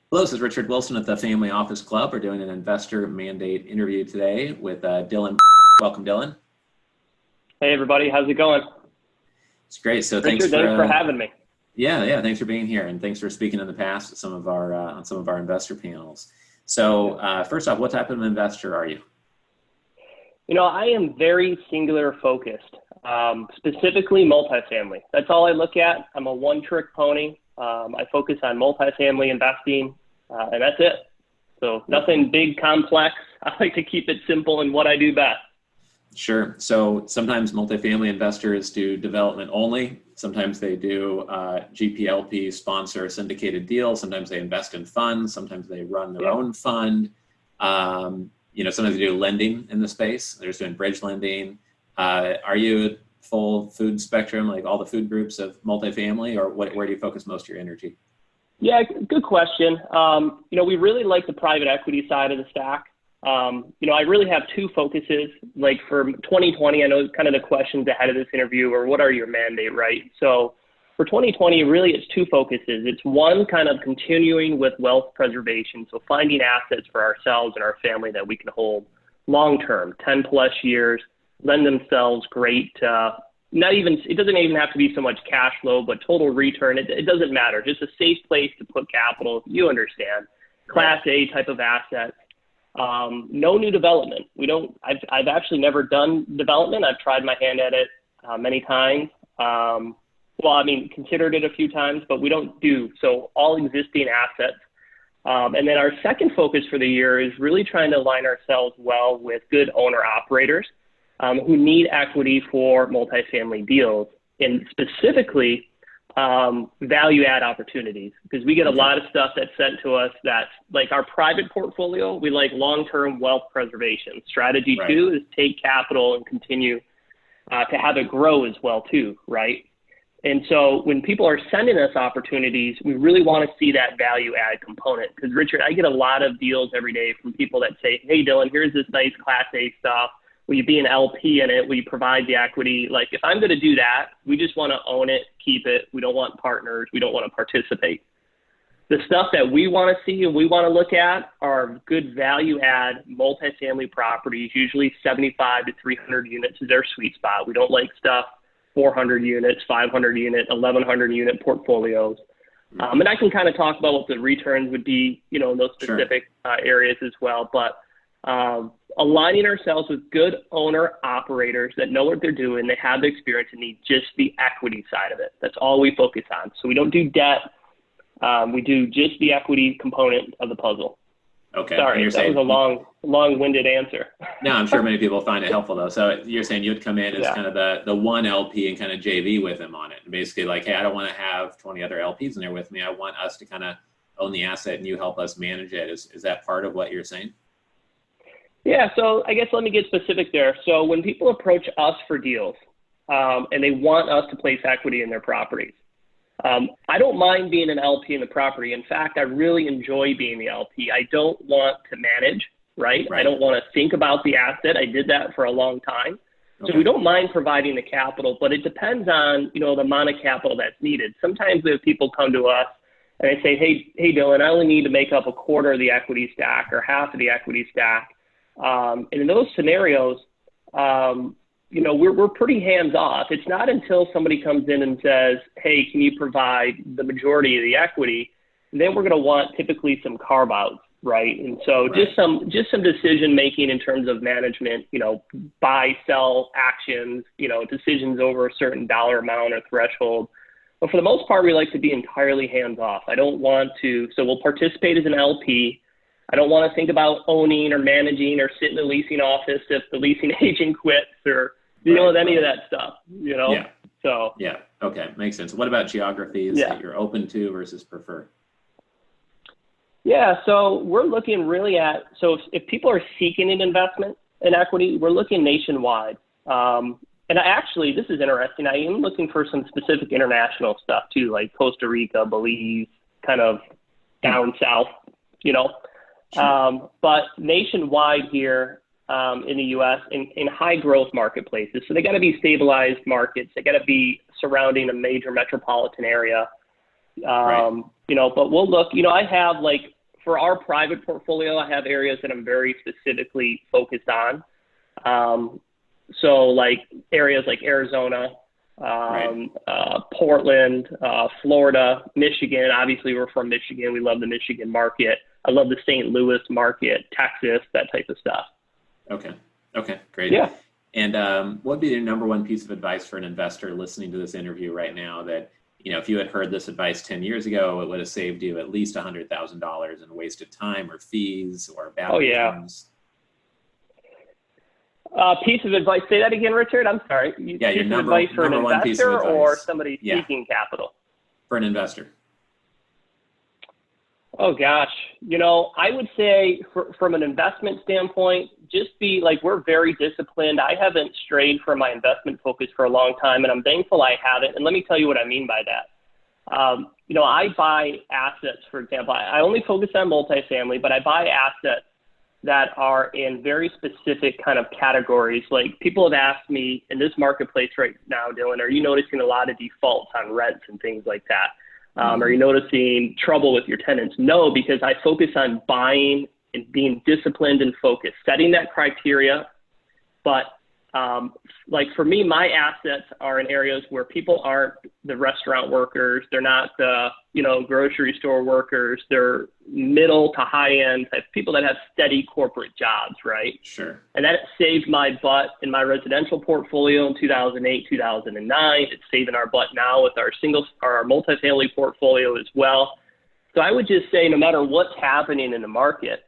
Hello, this is Richard Wilson at the Family Office Club. We're doing an investor mandate interview today with Dylan. Welcome, Dylan. Hey everybody, how's it going? It's great. So Richard, thanks for having me. yeah, thanks for being here, and thanks for speaking in the past at some of our on some of our investor panels. So first off, what type of investor are you? I am very singular focused, specifically multifamily. That's all I look at. I'm a one-trick pony. I focus on multifamily investing, and that's it. So nothing big, complex. I like to keep it simple in what I do best. Sure. So sometimes multifamily investors do development only. Sometimes they do GPLP sponsor syndicated deals. Sometimes they invest in funds. Sometimes they run their own fund. Sometimes they do lending in the space. They're just doing bridge lending. Are you a full food spectrum, like all the food groups of multifamily, or where do you focus most of your energy? Yeah, good question. We really like the private equity side of the stack. I really have two focuses. Like for 2020, I know kind of the questions ahead of this interview or what are your mandate, right? So for 2020, really it's two focuses. It's one, kind of continuing with wealth preservation. So finding assets for ourselves and our family that we can hold long-term, 10 plus years, lend themselves great, it doesn't even have to be so much cash flow, but total return. It doesn't matter. Just a safe place to put capital. You understand, Class A type of assets. No new development. I've actually never done development. I've tried my hand at it many times. Considered it a few times, but we don't do. So all existing assets. And then our second focus for the year is really trying to align ourselves well with good owner operators who need equity for multifamily deals, and specifically value add opportunities, because we get a lot of stuff that's sent to us that's like our private portfolio. We like long-term wealth preservation. Strategy two is take capital and continue to have it grow as well too, right? And so when people are sending us opportunities, we really want to see that value add component. Because Richard, I get a lot of deals every day from people that say, hey Dylan, here's this nice Class A stuff. Will you be an LP in it? Will you provide the equity? Like, if I'm going to do that, we just want to own it, keep it. We don't want partners. We don't want to participate. The stuff that we want to see and we want to look at are good value add multifamily properties, usually 75 to 300 units is their sweet spot. We don't like stuff 400 units, 500 unit, 1,100 unit portfolios. And I can kind of talk about what the returns would be, in those specific areas as well. But aligning ourselves with good owner operators that know what they're doing, they have the experience and need just the equity side of it. That's all we focus on. So we don't do debt. We do just the equity component of the puzzle. Okay. Sorry, that was a long-winded answer. No, I'm sure many people find it helpful though. So you're saying you'd come in as kind of the one LP and kind of JV with them on it. And basically like, hey, I don't want to have 20 other LPs in there with me. I want us to kind of own the asset and you help us manage it. Is that part of what you're saying? Yeah, so I guess let me get specific there. So when people approach us for deals and they want us to place equity in their properties, I don't mind being an LP in the property. In fact, I really enjoy being the LP. I don't want to manage, right? I don't want to think about the asset. I did that for a long time. So we don't mind providing the capital, but it depends on, the amount of capital that's needed. Sometimes we have people come to us and they say, hey, Dylan, I only need to make up a quarter of the equity stack or half of the equity stack. And in those scenarios, we're pretty hands off. It's not until somebody comes in and says, hey, can you provide the majority of the equity? And then we're going to want typically some carve outs, right? And so just some decision making in terms of management, buy, sell actions, decisions over a certain dollar amount or threshold. But for the most part, we like to be entirely hands off. I don't want to, so we'll participate as an LP. I don't want to think about owning or managing or sit in the leasing office if the leasing agent quits or deal with any of that stuff, Yeah. So. Yeah. Okay. Makes sense. What about geographies that you're open to versus prefer? Yeah. So we're looking really at, if people are seeking an investment in equity, we're looking nationwide. And this is interesting. I am looking for some specific international stuff too, like Costa Rica, Belize, kind of down south, But nationwide here in the U.S. in high growth marketplaces. So they got to be stabilized markets. They got to be surrounding a major metropolitan area. But we'll look, I have like for our private portfolio, I have areas that I'm very specifically focused on. So like areas like Arizona, Portland, Florida, Michigan. Obviously, we're from Michigan. We love the Michigan market. I love the St. Louis market, Texas, that type of stuff. Okay. Okay. Great. Yeah. And what would be your number one piece of advice for an investor listening to this interview right now that, if you had heard this advice 10 years ago, it would have saved you at least $100,000 in wasted time or fees or bad returns? Piece of advice. Say that again, Richard. I'm sorry. Your number one piece of advice or somebody seeking capital? For an investor. Oh gosh, I would say from an investment standpoint, just be like, we're very disciplined. I haven't strayed from my investment focus for a long time, and I'm thankful I haven't. And let me tell you what I mean by that. I buy assets, for example. I only focus on multifamily, but I buy assets that are in very specific kind of categories. Like, people have asked me in this marketplace right now, Dylan, are you noticing a lot of defaults on rents and things like that? Are you noticing trouble with your tenants? No, because I focus on buying and being disciplined and focused, setting that criteria. But like for me, my assets are in areas where people aren't the restaurant workers. They're not the, grocery store workers. They're middle to high end type people that have steady corporate jobs, right? Sure. And that saved my butt in my residential portfolio in 2008, 2009. It's saving our butt now with our multifamily portfolio as well. So I would just say, no matter what's happening in the market,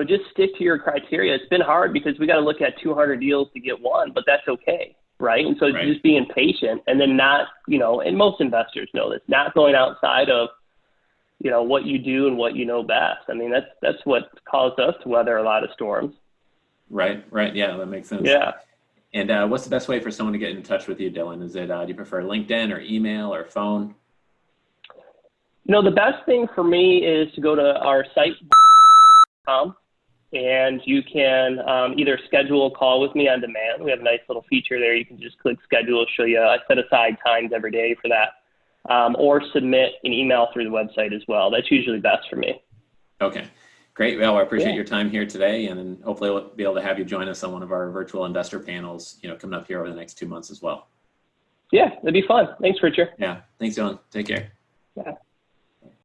just stick to your criteria. It's been hard because we got to look at 200 deals to get one, but that's okay, right? And so just being patient, and then not, and most investors know this, not going outside of, what you do and what you know best. I mean, that's what caused us to weather a lot of storms. Right. Yeah, that makes sense. Yeah. And what's the best way for someone to get in touch with you, Dylan? Is it, do you prefer LinkedIn or email or phone? The best thing for me is to go to our site, and you can either schedule a call with me on demand. We have a nice little feature there. You can just click schedule. It'll show you. I set aside times every day for that. Or submit an email through the website as well. That's usually best for me. Okay, great. Well, I appreciate your time here today, and then hopefully we'll be able to have you join us on one of our virtual investor panels, coming up here over the next 2 months as well. Yeah, that'd be fun. Thanks, Richard. Yeah, thanks, Dylan. Take care. Yeah.